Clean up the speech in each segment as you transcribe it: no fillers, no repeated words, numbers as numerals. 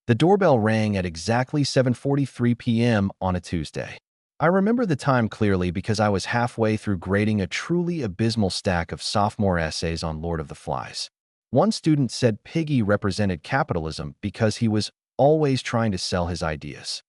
The doorbell rang at exactly 7:43 p.m. on a Tuesday. I remember the time clearly because I was halfway through grading a truly abysmal stack of sophomore essays on Lord of the Flies. One student said Piggy represented capitalism because he was always trying to sell his ideas.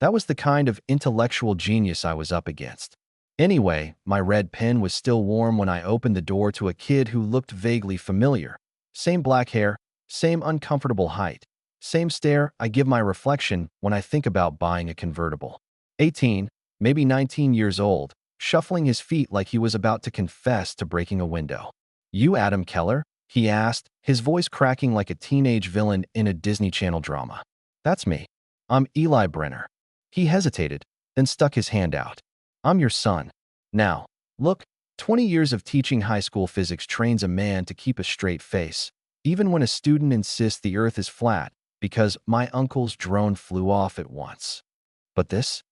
That was the kind of intellectual genius I was up against. Anyway, my red pen was still warm when I opened the door to a kid who looked vaguely familiar. Same black hair, same uncomfortable height, same stare I give my reflection when I think about buying a convertible. 18, maybe 19 years old, shuffling his feet like he was about to confess to breaking a window. "You Adam Keller?" he asked, his voice cracking like a teenage villain in a Disney Channel drama. "That's me. I'm Eli Brenner." He hesitated, then stuck his hand out. "I'm your son. Now, look, 20 years of teaching high school physics trains a man to keep a straight face, even when a student insists the earth is flat, because my uncle's drone flew off at once. But this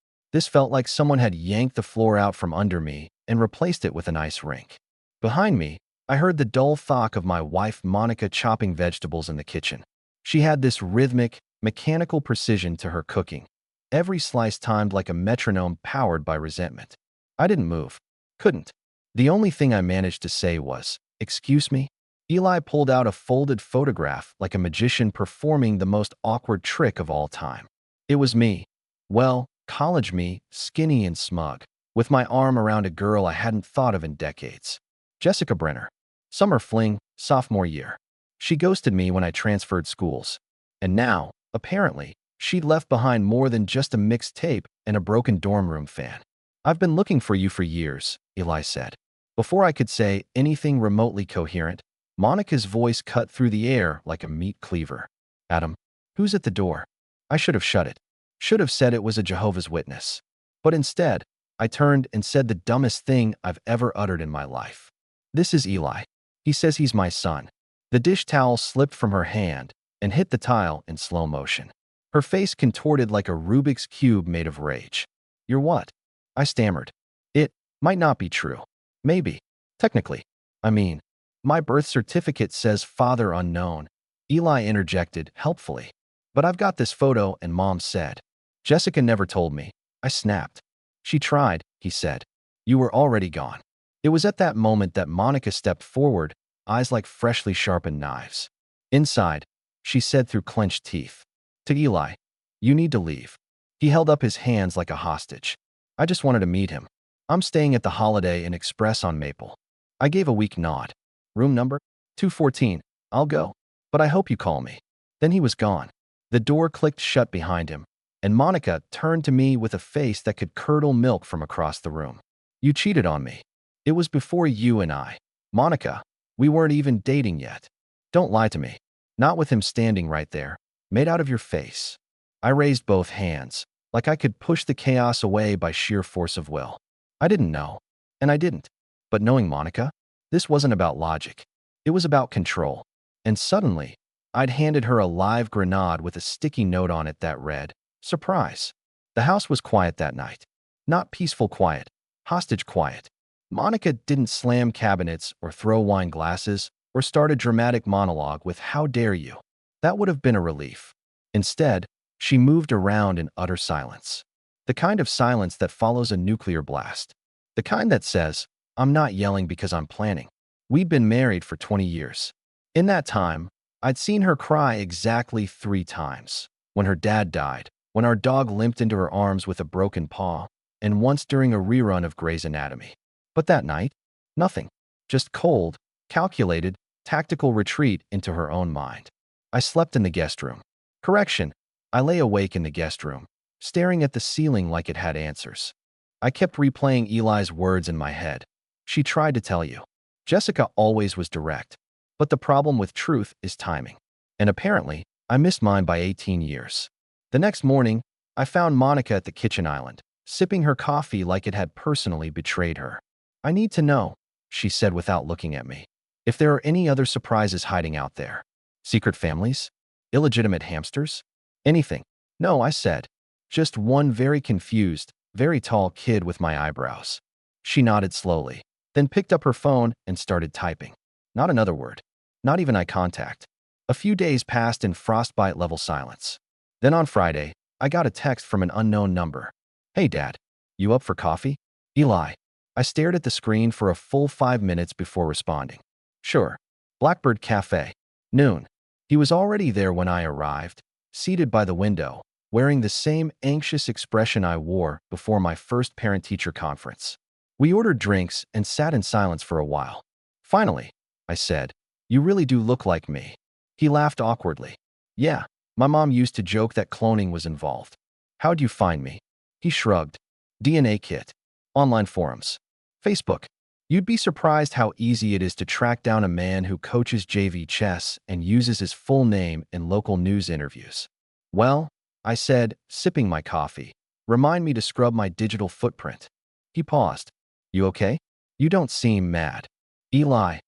felt like someone had yanked the floor out from under me and replaced it with an ice rink. Behind me, I heard the dull thwack of my wife Monica chopping vegetables in the kitchen. She had this rhythmic, mechanical precision to her cooking, every slice timed like a metronome powered by resentment. I didn't move. Couldn't. The only thing I managed to say was, "Excuse me?" Eli pulled out a folded photograph like a magician performing the most awkward trick of all time. It was me. Well, college me, skinny and smug, with my arm around a girl I hadn't thought of in decades. Jessica Brenner. Summer fling, sophomore year. She ghosted me when I transferred schools. And now, apparently, she'd left behind more than just a mixed tape and a broken dorm room fan. "I've been looking for you for years," Eli said. Before I could say anything remotely coherent, Monica's voice cut through the air like a meat cleaver. "Adam, who's at the door?" I should have shut it. Should have said it was a Jehovah's Witness. But instead, I turned and said the dumbest thing I've ever uttered in my life. "This is Eli. He says he's my son." The dish towel slipped from her hand and hit the tile in slow motion. Her face contorted like a Rubik's Cube made of rage. "You're what?" I stammered. "It might not be true. Maybe. Technically. I mean, my birth certificate says father unknown." Eli interjected helpfully. "But I've got this photo and Mom said." "Jessica never told me." I snapped. "She tried," he said. "You were already gone." It was at that moment that Monica stepped forward, eyes like freshly sharpened knives. "Inside," she said through clenched teeth. To Eli, "You need to leave." He held up his hands like a hostage. "I just wanted to meet him. I'm staying at the Holiday Inn Express on Maple." I gave a weak nod. "Room number? 214. I'll go. But I hope you call me." Then he was gone. The door clicked shut behind him, and Monica turned to me with a face that could curdle milk from across the room. "You cheated on me. It was before you and I. Monica, we weren't even dating yet. Don't lie to me. Not with him standing right there, made out of your face." I raised both hands, like I could push the chaos away by sheer force of will. I didn't know, and I didn't. But knowing Monica, this wasn't about logic. It was about control. And suddenly, I'd handed her a live grenade with a sticky note on it that read, "Surprise." The house was quiet that night. Not peaceful quiet, hostage quiet. Monica didn't slam cabinets or throw wine glasses or start a dramatic monologue with "How dare you." That would have been a relief. Instead, she moved around in utter silence. The kind of silence that follows a nuclear blast. The kind that says, "I'm not yelling because I'm planning." We'd been married for 20 years. In that time, I'd seen her cry exactly 3 times. When her dad died, when our dog limped into her arms with a broken paw, and once during a rerun of Grey's Anatomy. But that night, nothing. Just cold, calculated, tactical retreat into her own mind. I slept in the guest room. Correction, I lay awake in the guest room, staring at the ceiling like it had answers. I kept replaying Eli's words in my head. "She tried to tell you." Jessica always was direct. But the problem with truth is timing. And apparently, I missed mine by 18 years. The next morning, I found Monica at the kitchen island, sipping her coffee like it had personally betrayed her. "I need to know," she said without looking at me, "if there are any other surprises hiding out there. Secret families? Illegitimate hamsters? Anything?" "No," I said. "Just one very confused, very tall kid with my eyebrows." She nodded slowly, then picked up her phone and started typing. Not another word. Not even eye contact. A few days passed in frostbite-level silence. Then on Friday, I got a text from an unknown number. Hey, Dad, you up for coffee? Eli. I stared at the screen for a full 5 minutes before responding. Sure. Blackbird Cafe. Noon. He was already there when I arrived, seated by the window, wearing the same anxious expression I wore before my first parent-teacher conference. We ordered drinks and sat in silence for a while. Finally, I said, "You really do look like me." He laughed awkwardly. Yeah, my mom used to joke that cloning was involved. How'd you find me? He shrugged. DNA kit. Online forums. Facebook. You'd be surprised how easy it is to track down a man who coaches JV chess and uses his full name in local news interviews. Well, I said, sipping my coffee. Remind me to scrub my digital footprint. He paused. You okay? You don't seem mad. Eli,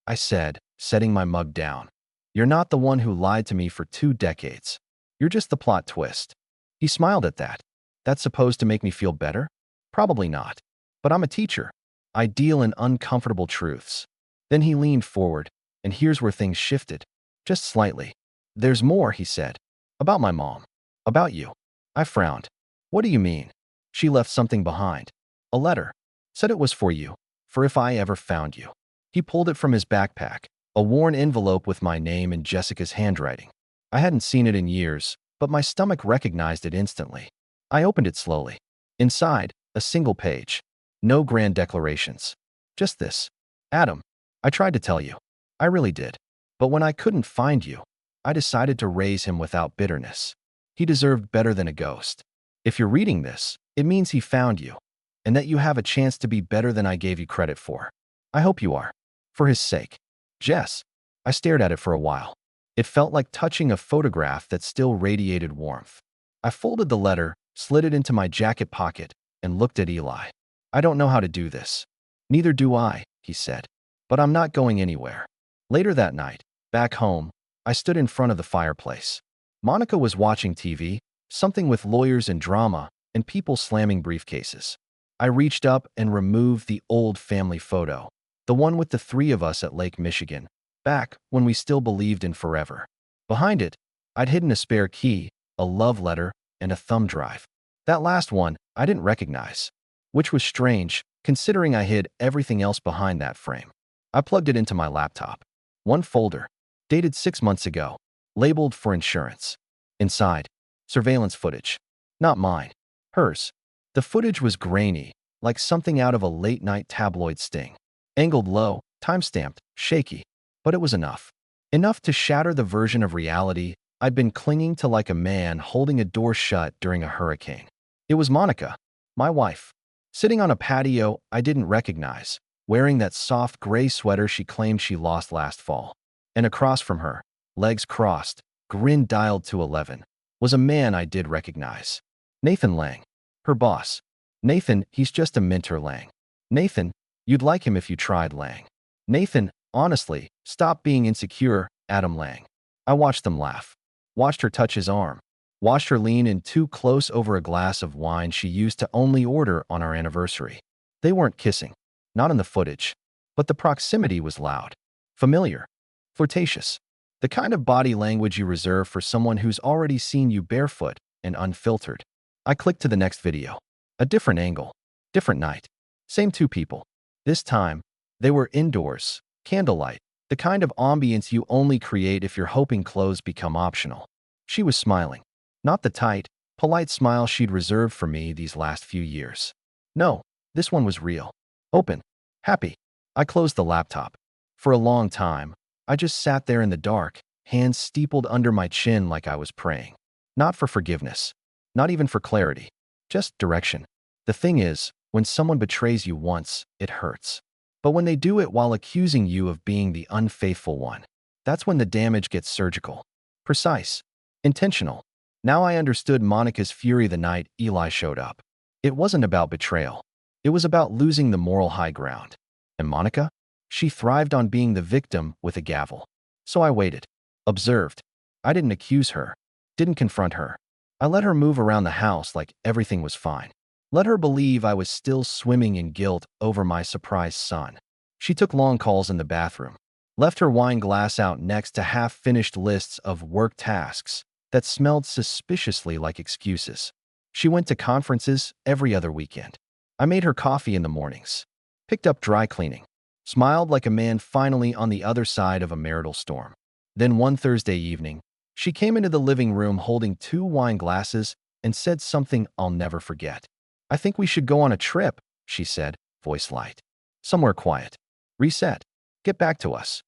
I said, setting my mug down. You're not the one who lied to me for 2 decades. You're just the plot twist. He smiled at that. That's supposed to make me feel better? Probably not. But I'm a teacher. I deal in uncomfortable truths. Then he leaned forward, and here's where things shifted. Just slightly. There's more, he said. About my mom. About you. I frowned. What do you mean? She left something behind. A letter. Said it was for you. For if I ever found you. He pulled it from his backpack. A worn envelope with my name and Jessica's handwriting. I hadn't seen it in years, but my stomach recognized it instantly. I opened it slowly. Inside, a single page. No grand declarations. Just this. Adam, I tried to tell you. I really did. But when I couldn't find you, I decided to raise him without bitterness. He deserved better than a ghost. If you're reading this, it means he found you, and that you have a chance to be better than I gave you credit for. I hope you are. For his sake. Jess. I stared at it for a while. It felt like touching a photograph that still radiated warmth. I folded the letter, slid it into my jacket pocket, and looked at Eli. I don't know how to do this. Neither do I, he said. But I'm not going anywhere. Later that night, back home, I stood in front of the fireplace. Monica was watching TV, something with lawyers and drama, and people slamming briefcases. I reached up and removed the old family photo, the one with the 3 of us at Lake Michigan, back when we still believed in forever. Behind it, I'd hidden a spare key, a love letter, and a thumb drive. That last one I didn't recognize, which was strange, considering I hid everything else behind that frame. I plugged it into my laptop. One folder, dated 6 months ago, labeled for insurance. Inside, surveillance footage. Not mine. Hers. The footage was grainy, like something out of a late-night tabloid sting. Angled low, time-stamped, shaky. But it was enough. Enough to shatter the version of reality I'd been clinging to like a man holding a door shut during a hurricane. It was Monica, my wife, sitting on a patio I didn't recognize, wearing that soft gray sweater she claimed she lost last fall. And across from her, legs crossed, grin dialed to 11, was a man I did recognize. Nathan Lang, her boss. Nathan, he's just a mentor, Lang. Nathan, you'd like him if you tried, Lang. Nathan, honestly, stop being insecure, Adam Lang. I watched them laugh. Watched her touch his arm. Watched her lean in too close over a glass of wine she used to only order on our anniversary. They weren't kissing. Not in the footage. But the proximity was loud. Familiar. Flirtatious. The kind of body language you reserve for someone who's already seen you barefoot and unfiltered. I clicked to the next video. A different angle. Different night. Same 2 people. This time, they were indoors. Candlelight. The kind of ambience you only create if you're hoping clothes become optional. She was smiling. Not the tight, polite smile she'd reserved for me these last few years. No, this one was real. Open. Happy. I closed the laptop. For a long time, I just sat there in the dark, hands steepled under my chin like I was praying. Not for forgiveness. Not even for clarity. Just direction. The thing is, when someone betrays you once, it hurts. But when they do it while accusing you of being the unfaithful one, that's when the damage gets surgical. Precise. Intentional. Now I understood Monica's fury the night Eli showed up. It wasn't about betrayal. It was about losing the moral high ground. And Monica? She thrived on being the victim with a gavel. So I waited. Observed. I didn't accuse her. Didn't confront her. I let her move around the house like everything was fine. Let her believe I was still swimming in guilt over my surprised son. She took long calls in the bathroom. Left her wine glass out next to half-finished lists of work tasks. that smelled suspiciously like excuses. She went to conferences every other weekend. I made her coffee in the mornings, picked up dry cleaning, smiled like a man finally on the other side of a marital storm. Then one Thursday evening, she came into the living room holding 2 wine glasses and said something I'll never forget. "I think we should go on a trip," she said, voice light. "Somewhere quiet. Reset. Get back to us."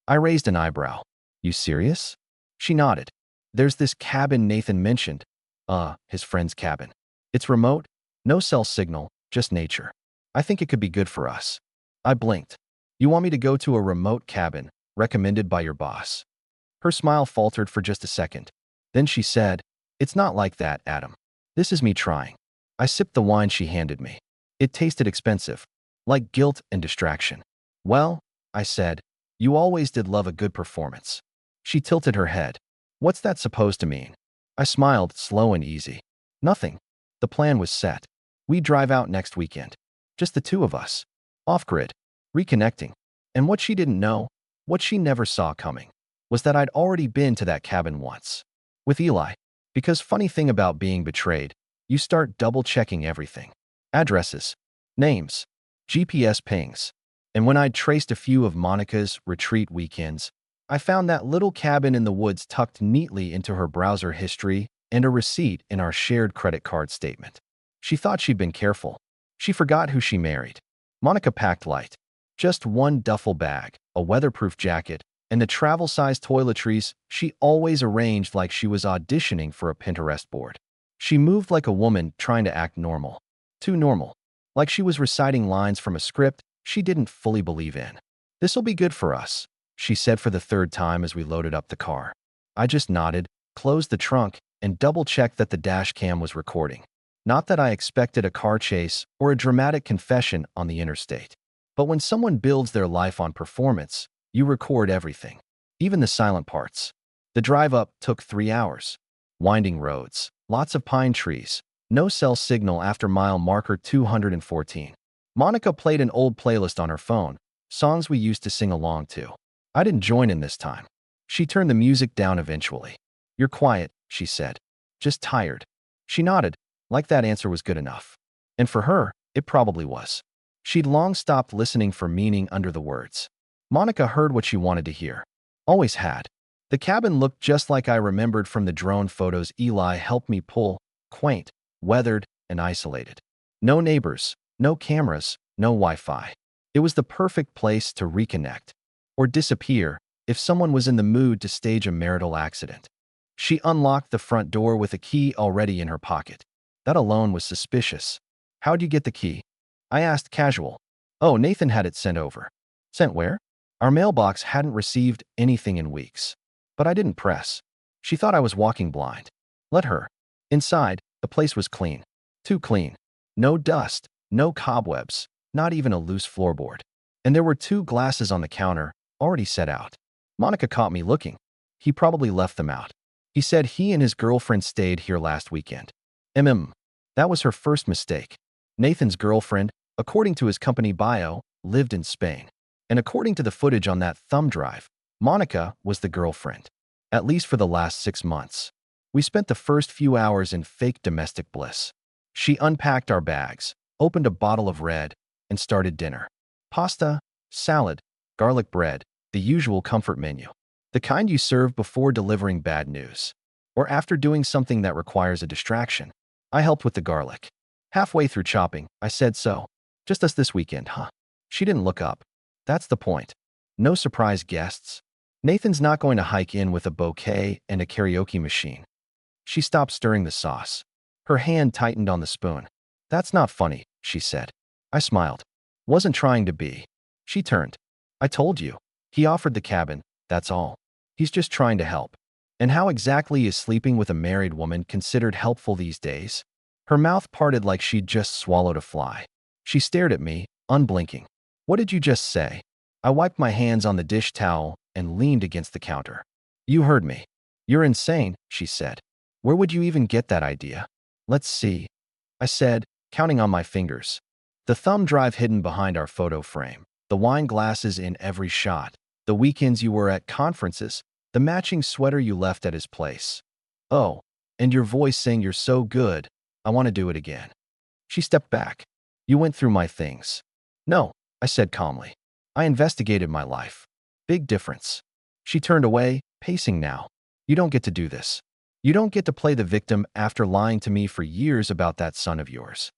I raised an eyebrow. "You serious?" She nodded. "There's this cabin Nathan mentioned." His friend's cabin. "It's remote, no cell signal, just nature. I think it could be good for us." I blinked. "You want me to go to a remote cabin, recommended by your boss?" Her smile faltered for just a second. Then she said, "It's not like that, Adam. This is me trying." I sipped the wine she handed me. It tasted expensive, like guilt and distraction. "Well," I said, "you always did love a good performance." She tilted her head. "What's that supposed to mean?" I smiled, slow and easy. "Nothing. The plan was set. We'd drive out next weekend. Just the two of us. Off-grid. Reconnecting." And what she didn't know, what she never saw coming, was that I'd already been to that cabin once. With Eli. Because funny thing about being betrayed, you start double-checking everything. Addresses. Names. GPS pings. And when I'd traced a few of Monica's retreat weekends, I found that little cabin in the woods tucked neatly into her browser history and a receipt in our shared credit card statement. She thought she'd been careful. She forgot who she married. Monica packed light. Just one duffel bag, a weatherproof jacket, and the travel-sized toiletries she always arranged like she was auditioning for a Pinterest board. She moved like a woman trying to act normal. Too normal. Like she was reciting lines from a script she didn't fully believe in. "This'll be good for us," she said for the 3rd time as we loaded up the car. I just nodded, closed the trunk, and double-checked that the dash cam was recording. Not that I expected a car chase or a dramatic confession on the interstate. But when someone builds their life on performance, you record everything, even the silent parts. The drive up took 3 hours. Winding roads, lots of pine trees, no cell signal after mile marker 214. Monica played an old playlist on her phone, songs we used to sing along to. I didn't join in this time. She turned the music down eventually. "You're quiet," she said. "Just tired." She nodded, like that answer was good enough. And for her, it probably was. She'd long stopped listening for meaning under the words. Monica heard what she wanted to hear. Always had. The cabin looked just like I remembered from the drone photos Eli helped me pull, quaint, weathered, and isolated. No neighbors, no cameras, no Wi-Fi. It was the perfect place to reconnect, or disappear, if someone was in the mood to stage a marital accident. She unlocked the front door with a key already in her pocket. That alone was suspicious. "How'd you get the key?" I asked casual. "Oh, Nathan had it sent over." "Sent where?" Our mailbox hadn't received anything in weeks. But I didn't press. She thought I was walking blind. Let her. Inside, the place was clean. Too clean. No dust, no cobwebs, not even a loose floorboard. And there were 2 glasses on the counter, already set out. Monica caught me looking. "He probably left them out. He said he and his girlfriend stayed here last weekend." That was her first mistake. Nathan's girlfriend, according to his company bio, lived in Spain. And according to the footage on that thumb drive, Monica was the girlfriend, at least for the last 6 months. We spent the first few hours in fake domestic bliss. She unpacked our bags, opened a bottle of red, and started dinner. Pasta, salad, garlic bread, the usual comfort menu. The kind you serve before delivering bad news, or after doing something that requires a distraction. I helped with the garlic. Halfway through chopping, I said, "So, just us this weekend, huh?" She didn't look up. That's the point. No surprise guests. Nathan's not going to hike in with a bouquet and a karaoke machine. She stopped stirring the sauce. Her hand tightened on the spoon. "That's not funny," she said. I smiled. Wasn't trying to be. She turned. "I told you. He offered the cabin, that's all. He's just trying to help." And how exactly is sleeping with a married woman considered helpful these days? Her mouth parted like she'd just swallowed a fly. She stared at me, unblinking. "What did you just say?" I wiped my hands on the dish towel and leaned against the counter. "You heard me. You're insane," she said. "Where would you even get that idea?" "Let's see," I said, counting on my fingers. The thumb drive hidden behind our photo frame, the wine glasses in every shot, the weekends you were at conferences, the matching sweater you left at his place. Oh, and your voice saying you're so good, I want to do it again. She stepped back. You went through my things. No, I said calmly. I investigated my life. Big difference. She turned away, pacing now. You don't get to do this. You don't get to play the victim after lying to me for years about that son of yours.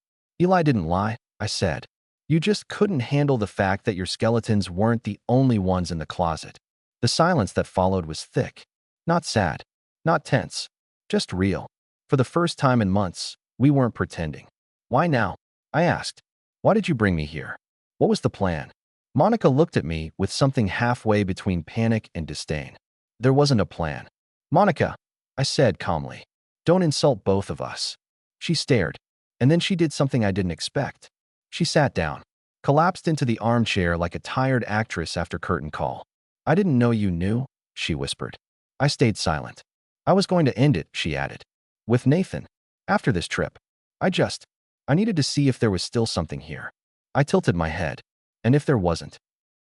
Eli didn't lie, I said. You just couldn't handle the fact that your skeletons weren't the only ones in the closet. The silence that followed was thick. Not sad, not tense, just real. For the first time in months, we weren't pretending. Why now? I asked. Why did you bring me here? What was the plan? Monica looked at me with something halfway between panic and disdain. There wasn't a plan. Monica, I said calmly. Don't insult both of us. She stared, and then she did something I didn't expect. She sat down, collapsed into the armchair like a tired actress after curtain call. I didn't know you knew, she whispered. I stayed silent. I was going to end it, she added. With Nathan. After this trip. I needed to see if there was still something here. I tilted my head. And if there wasn't?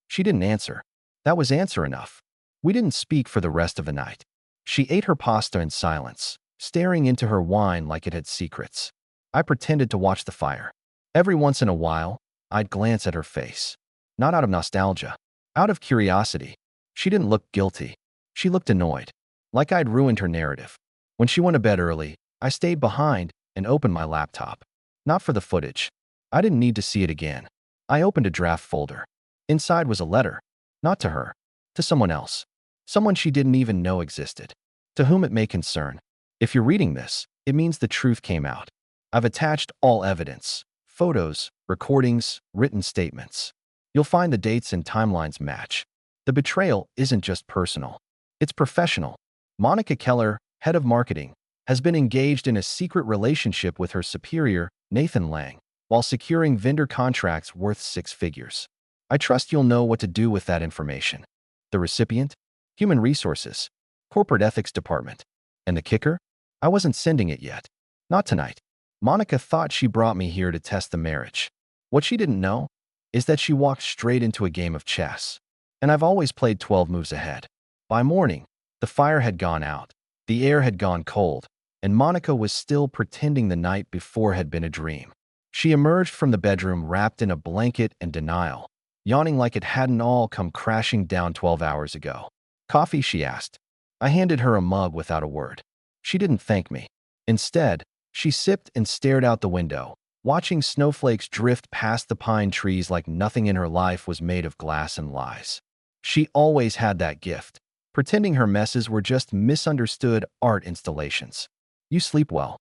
She didn't answer. That was answer enough. We didn't speak for the rest of the night. She ate her pasta in silence, staring into her wine like it had secrets. I pretended to watch the fire. Every once in a while, I'd glance at her face. Not out of nostalgia. Out of curiosity. She didn't look guilty. She looked annoyed. Like I'd ruined her narrative. When she went to bed early, I stayed behind and opened my laptop. Not for the footage. I didn't need to see it again. I opened a draft folder. Inside was a letter. Not to her. To someone else. Someone she didn't even know existed. To whom it may concern. If you're reading this, it means the truth came out. I've attached all evidence. Photos, recordings, written statements. You'll find the dates and timelines match. The betrayal isn't just personal. It's professional. Monica Keller, head of marketing, has been engaged in a secret relationship with her superior, Nathan Lang, while securing vendor contracts worth 6 figures. I trust you'll know what to do with that information. The recipient? Human Resources, Corporate Ethics Department. And the kicker? I wasn't sending it yet. Not tonight. Monica thought she brought me here to test the marriage. What she didn't know is that she walked straight into a game of chess. And I've always played 12 moves ahead. By morning, the fire had gone out, the air had gone cold, and Monica was still pretending the night before had been a dream. She emerged from the bedroom wrapped in a blanket and denial, yawning like it hadn't all come crashing down 12 hours ago. Coffee, she asked. I handed her a mug without a word. She didn't thank me. Instead, she sipped and stared out the window, watching snowflakes drift past the pine trees like nothing in her life was made of glass and lies. She always had that gift, pretending her messes were just misunderstood art installations. You sleep well?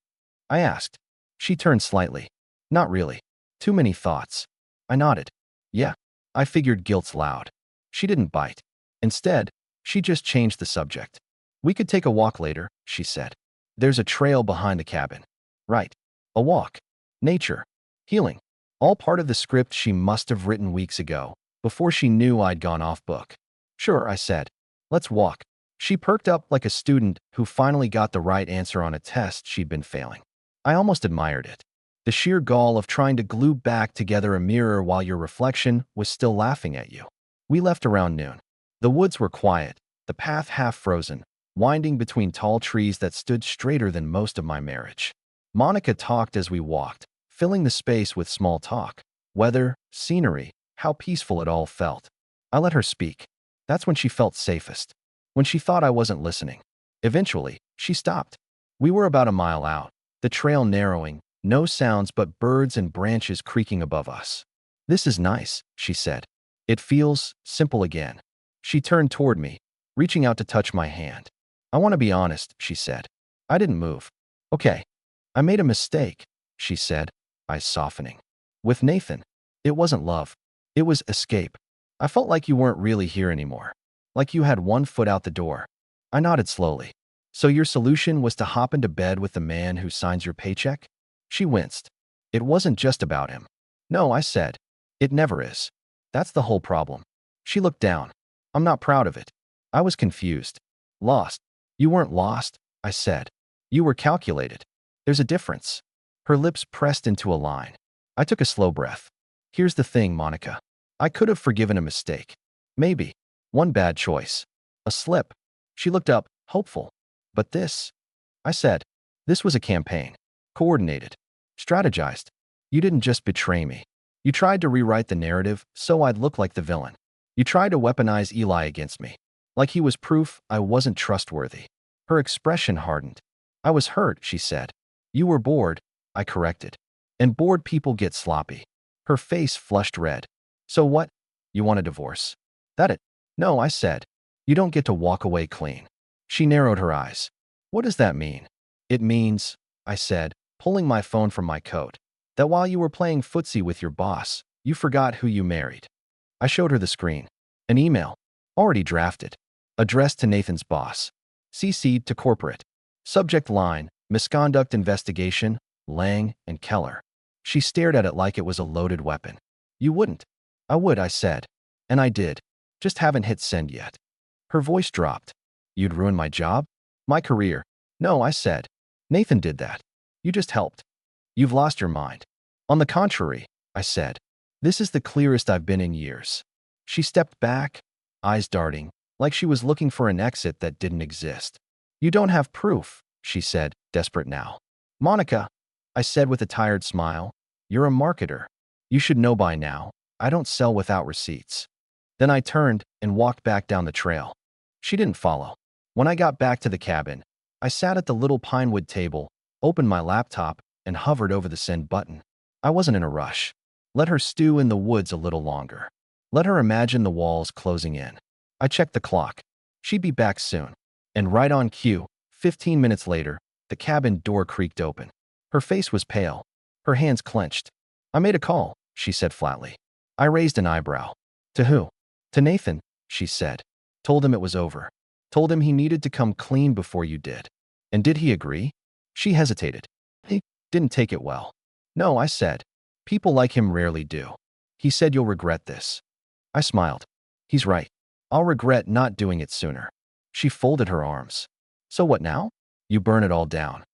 I asked. She turned slightly. Not really. Too many thoughts. I nodded. Yeah. I figured guilt's loud. She didn't bite. Instead, she just changed the subject. We could take a walk later, she said. There's a trail behind the cabin. Right. A walk. Nature. Healing. All part of the script she must have written weeks ago, before she knew I'd gone off book. Sure, I said. Let's walk. She perked up like a student who finally got the right answer on a test she'd been failing. I almost admired it. The sheer gall of trying to glue back together a mirror while your reflection was still laughing at you. We left around noon. The woods were quiet, the path half frozen, winding between tall trees that stood straighter than most of my marriage. Monica talked as we walked, filling the space with small talk. Weather, scenery, how peaceful it all felt. I let her speak. That's when she felt safest. When she thought I wasn't listening. Eventually, she stopped. We were about a mile out, the trail narrowing, no sounds but birds and branches creaking above us. This is nice, she said. It feels simple again. She turned toward me, reaching out to touch my hand. I want to be honest, she said. I didn't move. Okay. I made a mistake, she said, eyes softening. With Nathan, it wasn't love. It was escape. I felt like you weren't really here anymore. Like you had one foot out the door. I nodded slowly. So your solution was to hop into bed with the man who signs your paycheck? She winced. It wasn't just about him. No, I said. It never is. That's the whole problem. She looked down. I'm not proud of it. I was confused. Lost. You weren't lost, I said. You were calculated. There's a difference. Her lips pressed into a line. I took a slow breath. Here's the thing, Monica. I could have forgiven a mistake. Maybe. One bad choice. A slip. She looked up, hopeful. But this? I said. This was a campaign. Coordinated. Strategized. You didn't just betray me. You tried to rewrite the narrative so I'd look like the villain. You tried to weaponize Eli against me. Like he was proof I wasn't trustworthy. Her expression hardened. I was hurt, she said. You were bored, I corrected. And bored people get sloppy. Her face flushed red. So what? You want a divorce? That it? No, I said. You don't get to walk away clean. She narrowed her eyes. What does that mean? It means, I said, pulling my phone from my coat, that while you were playing footsie with your boss, you forgot who you married. I showed her the screen. An email. Already drafted. Addressed to Nathan's boss. CC'd to corporate. Subject line, misconduct investigation, Lang and Keller. She stared at it like it was a loaded weapon. You wouldn't. I would, I said. And I did. Just haven't hit send yet. Her voice dropped. You'd ruin my job? My career. No, I said. Nathan did that. You just helped. You've lost your mind. On the contrary, I said. This is the clearest I've been in years. She stepped back, eyes darting, like she was looking for an exit that didn't exist. You don't have proof, she said, desperate now. Monica, I said with a tired smile, you're a marketer. You should know by now, I don't sell without receipts. Then I turned and walked back down the trail. She didn't follow. When I got back to the cabin, I sat at the little pinewood table, opened my laptop, and hovered over the send button. I wasn't in a rush. Let her stew in the woods a little longer. Let her imagine the walls closing in. I checked the clock. She'd be back soon. And right on cue, 15 minutes later, the cabin door creaked open. Her face was pale. Her hands clenched. I made a call, she said flatly. I raised an eyebrow. To who? To Nathan, she said. Told him it was over. Told him he needed to come clean before you did. And did he agree? She hesitated. He didn't take it well. No, I said. People like him rarely do. He said you'll regret this. I smiled. He's right. I'll regret not doing it sooner. She folded her arms. So what now? You burn it all down.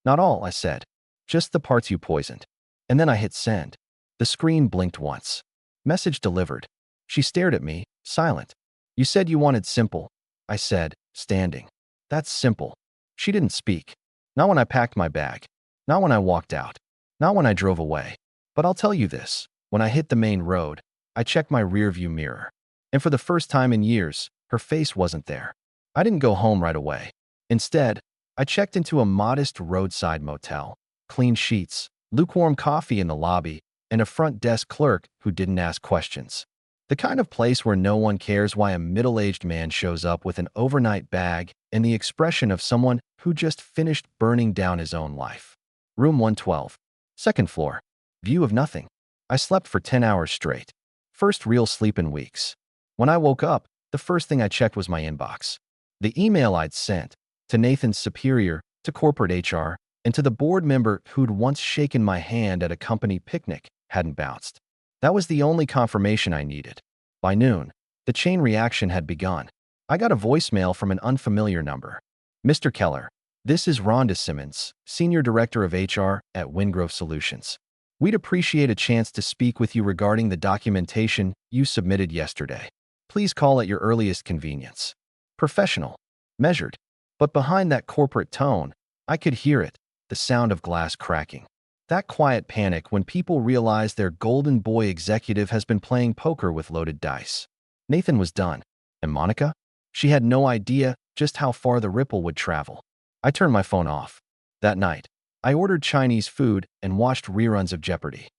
Not all, I said. Just the parts you poisoned. And then I hit send. The screen blinked once. Message delivered. She stared at me, silent. You said you wanted simple, I said, standing. That's simple. She didn't speak. Not when I packed my bag. Not when I walked out. Not when I drove away. But I'll tell you this. When I hit the main road, I checked my rearview mirror. And for the first time in years, her face wasn't there. I didn't go home right away. Instead, I checked into a modest roadside motel. Clean sheets, lukewarm coffee in the lobby, and a front desk clerk who didn't ask questions. The kind of place where no one cares why a middle-aged man shows up with an overnight bag and the expression of someone who just finished burning down his own life. Room 112. Second floor. View of nothing. I slept for 10 hours straight. First real sleep in weeks. When I woke up, the first thing I checked was my inbox. The email I'd sent to Nathan's superior, to corporate HR, and to the board member who'd once shaken my hand at a company picnic hadn't bounced. That was the only confirmation I needed. By noon, the chain reaction had begun. I got a voicemail from an unfamiliar number. Mr. Keller, this is Rhonda Simmons, Senior Director of HR at Wingrove Solutions. We'd appreciate a chance to speak with you regarding the documentation you submitted yesterday. Please call at your earliest convenience. Professional. Measured. But behind that corporate tone, I could hear it, the sound of glass cracking. That quiet panic when people realize their golden boy executive has been playing poker with loaded dice. Nathan was done. And Monica? She had no idea just how far the ripple would travel. I turned my phone off. That night, I ordered Chinese food and watched reruns of Jeopardy.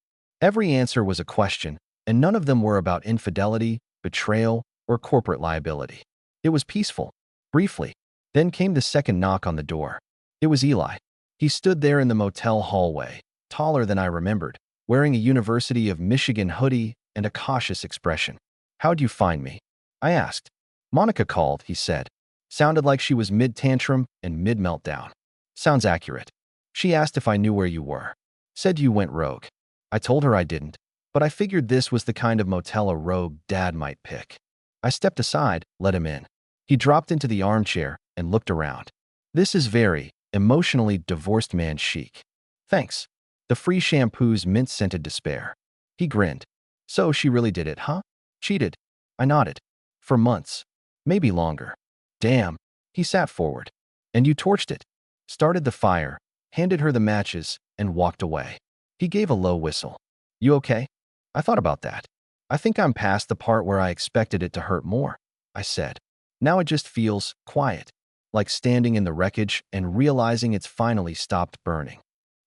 Every answer was a question, and none of them were about infidelity, betrayal, or corporate liability. It was peaceful. Briefly. Then came the second knock on the door. It was Eli. He stood there in the motel hallway, taller than I remembered, wearing a University of Michigan hoodie and a cautious expression. How'd you find me? I asked. Monica called, he said. Sounded like she was mid-tantrum and mid-meltdown. Sounds accurate. She asked if I knew where you were. Said you went rogue. I told her I didn't, but I figured this was the kind of motel a rogue dad might pick. I stepped aside, let him in. He dropped into the armchair and looked around. This is very emotionally divorced man chic. Thanks. The free shampoo's mint-scented despair. He grinned. So she really did it, huh? Cheated. I nodded. For months. Maybe longer. Damn. He sat forward. And you torched it. started the fire, handed her the matches, and walked away. He gave a low whistle. You okay? I thought about that. I think I'm past the part where I expected it to hurt more, I said. Now it just feels quiet, like standing in the wreckage and realizing it's finally stopped burning.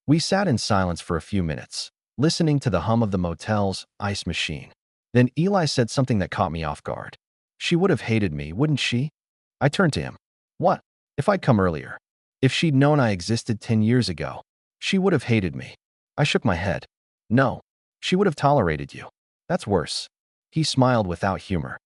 We sat in silence for a few minutes, listening to the hum of the motel's ice machine. Then Eli said something that caught me off guard. She would have hated me, wouldn't she? I turned to him. What? If I'd come earlier? If she'd known I existed 10 years ago, she would have hated me. I shook my head. No, she would have tolerated you. That's worse. He smiled without humor.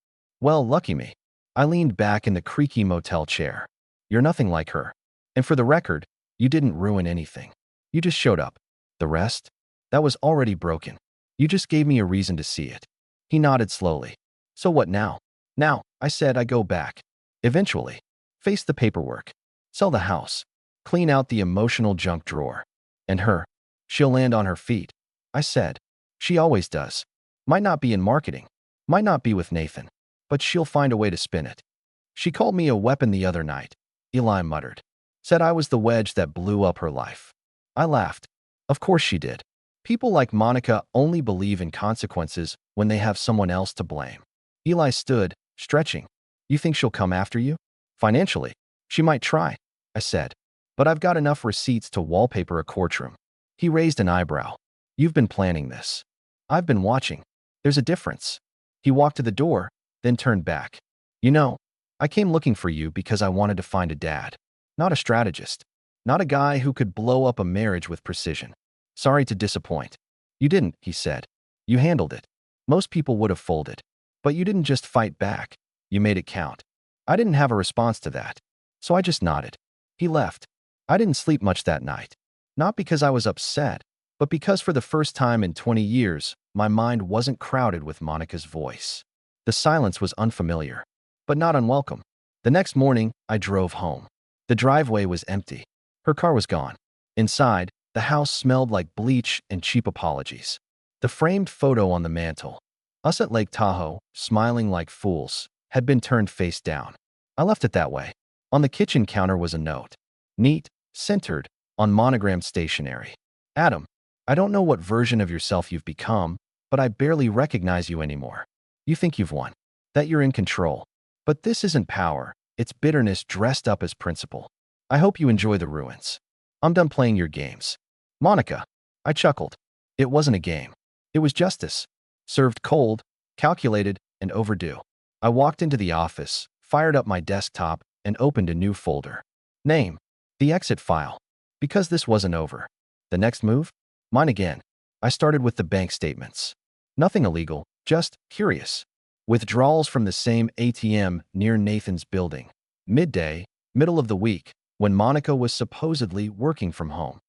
Well, lucky me. I leaned back in the creaky motel chair. You're nothing like her. And for the record, you didn't ruin anything. You just showed up. The rest? That was already broken. You just gave me a reason to see it. He nodded slowly. So what now? Now, I said, I go back. Eventually. Face the paperwork. Sell the house. Clean out the emotional junk drawer. And her. She'll land on her feet. I said. She always does. Might not be in marketing. Might not be with Nathan. But she'll find a way to spin it. She called me a weapon the other night, Eli muttered. Said I was the wedge that blew up her life. I laughed. Of course she did. People like Monica only believe in consequences when they have someone else to blame. Eli stood, stretching. You think she'll come after you? Financially, she might try, I said. But I've got enough receipts to wallpaper a courtroom. He raised an eyebrow. You've been planning this. I've been watching. There's a difference. He walked to the door, then turned back. You know, I came looking for you because I wanted to find a dad. Not a strategist. Not a guy who could blow up a marriage with precision. Sorry to disappoint. You didn't, he said. You handled it. Most people would have folded. But you didn't just fight back. You made it count. I didn't have a response to that. So I just nodded. He left. I didn't sleep much that night. Not because I was upset, but because for the first time in 20 years, my mind wasn't crowded with Monica's voice. The silence was unfamiliar, but not unwelcome. The next morning, I drove home. The driveway was empty. Her car was gone. Inside, the house smelled like bleach and cheap apologies. The framed photo on the mantel, us at Lake Tahoe, smiling like fools, had been turned face down. I left it that way. On the kitchen counter was a note. Neat, centered, on monogrammed stationery. Adam, I don't know what version of yourself you've become, but I barely recognize you anymore. You think you've won, that you're in control. But this isn't power, it's bitterness dressed up as principle. I hope you enjoy the ruins. I'm done playing your games. Monica. I chuckled. It wasn't a game. It was justice. Served cold, calculated, and overdue. I walked into the office, fired up my desktop, and opened a new folder. Name. The exit file. Because this wasn't over. The next move? Mine again. I started with the bank statements. Nothing illegal, just curious. Withdrawals from the same ATM near Nathan's building. Midday, middle of the week, when Monica was supposedly working from home.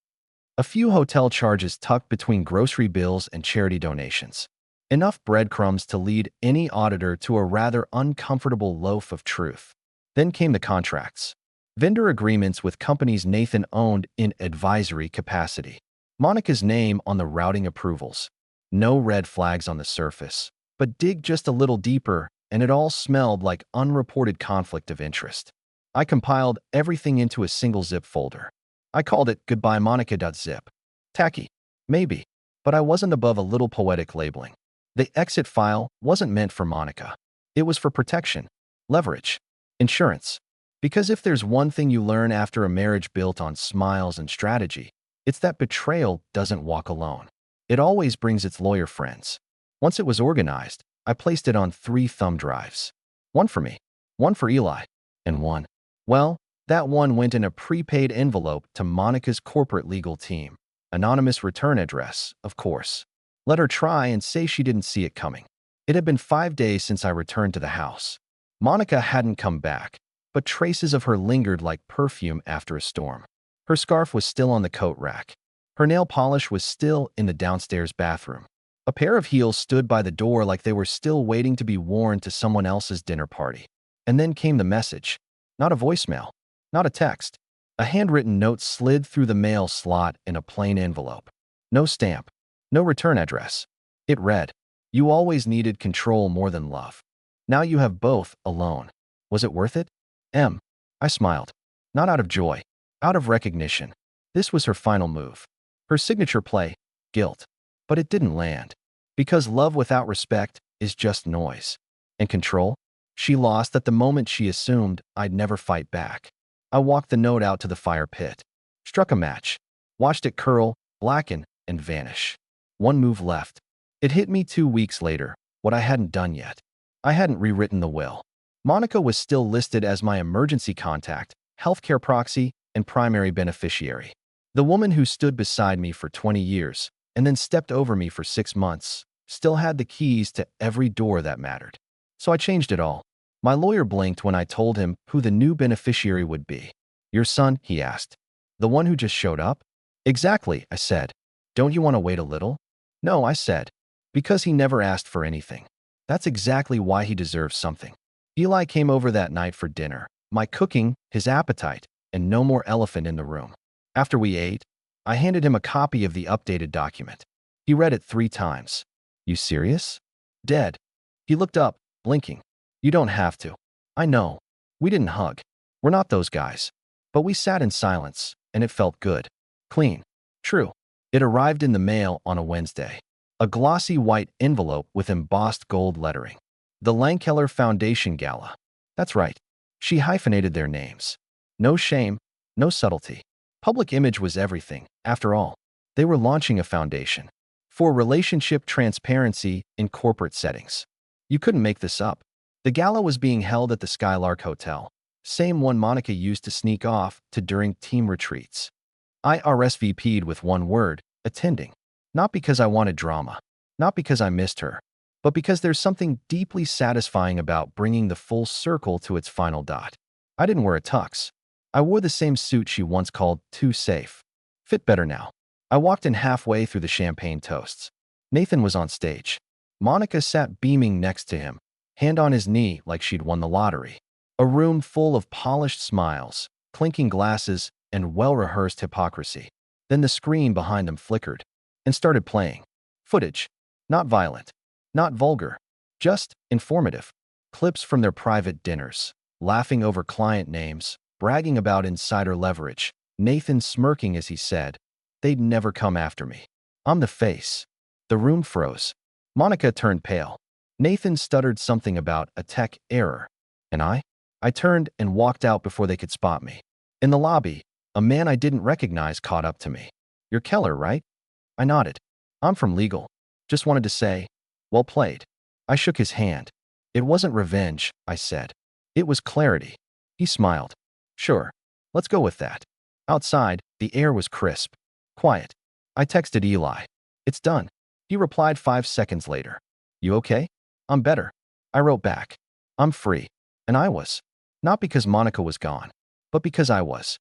A few hotel charges tucked between grocery bills and charity donations. Enough breadcrumbs to lead any auditor to a rather uncomfortable loaf of truth. Then came the contracts. Vendor agreements with companies Nathan owned in advisory capacity. Monica's name on the routing approvals. No red flags on the surface, but dig just a little deeper and it all smelled like unreported conflict of interest. I compiled everything into a single zip folder. I called it goodbyemonica.zip. Tacky, maybe, but I wasn't above a little poetic labeling. The exit file wasn't meant for Monica. It was for protection, leverage, insurance. Because if there's one thing you learn after a marriage built on smiles and strategy, it's that betrayal doesn't walk alone. It always brings its lawyer friends. Once it was organized, I placed it on 3 thumb drives. One for me, one for Eli, and one. Well, that one went in a prepaid envelope to Monica's corporate legal team. Anonymous return address, of course. Let her try and say she didn't see it coming. It had been 5 days since I returned to the house. Monica hadn't come back, but traces of her lingered like perfume after a storm. Her scarf was still on the coat rack. Her nail polish was still in the downstairs bathroom. A pair of heels stood by the door like they were still waiting to be worn to someone else's dinner party. And then came the message. Not a voicemail. Not a text. A handwritten note slid through the mail slot in a plain envelope. No stamp. No return address. It read, "You always needed control more than love. Now you have both alone. Was it worth it? M." I smiled. Not out of joy. Out of recognition. This was her final move. Her signature play, guilt. But it didn't land. Because love without respect is just noise. And control? She lost at the moment she assumed I'd never fight back. I walked the note out to the fire pit. Struck a match. Watched it curl, blacken, and vanish. One move left. It hit me 2 weeks later, what I hadn't done yet. I hadn't rewritten the will. Monica was still listed as my emergency contact, healthcare proxy, and primary beneficiary. The woman who stood beside me for 20 years and then stepped over me for 6 months still had the keys to every door that mattered. So I changed it all. My lawyer blinked when I told him who the new beneficiary would be. Your son, he asked. The one who just showed up? Exactly, I said. Don't you want to wait a little? No, I said. Because he never asked for anything. That's exactly why he deserves something. Eli came over that night for dinner. My cooking, his appetite, and no more elephant in the room. After we ate, I handed him a copy of the updated document. He read it 3 times. You serious? Dead. He looked up, blinking. You don't have to. I know. We didn't hug. We're not those guys. But we sat in silence, and it felt good. Clean. True. It arrived in the mail on a Wednesday. A glossy white envelope with embossed gold lettering. The Langkeller Foundation Gala. That's right. She hyphenated their names. No shame, no subtlety. Public image was everything, after all. They were launching a foundation for relationship transparency in corporate settings. You couldn't make this up. The gala was being held at the Skylark Hotel, same one Monica used to sneak off to during team retreats. I RSVP'd with one word, attending. Not because I wanted drama, not because I missed her, but because there's something deeply satisfying about bringing the full circle to its final dot. I didn't wear a tux. I wore the same suit she once called too safe. Fit better now. I walked in halfway through the champagne toasts. Nathan was on stage. Monica sat beaming next to him, hand on his knee like she'd won the lottery. A room full of polished smiles, clinking glasses, and well-rehearsed hypocrisy. Then the screen behind them flickered and started playing. Footage. Not violent. Not vulgar. Just informative. Clips from their private dinners. Laughing over client names. Bragging about insider leverage. Nathan smirking as he said, they'd never come after me. I'm the face. The room froze. Monica turned pale. Nathan stuttered something about a tech error. And I turned and walked out before they could spot me. In the lobby, a man I didn't recognize caught up to me. You're Keller, right? I nodded. I'm from legal. Just wanted to say, well played. I shook his hand. It wasn't revenge, I said. It was clarity. He smiled. Sure. Let's go with that. Outside, the air was crisp. Quiet. I texted Eli. It's done. He replied 5 seconds later. You okay? I'm better. I wrote back. I'm free. And I was. Not because Monica was gone, but because I was.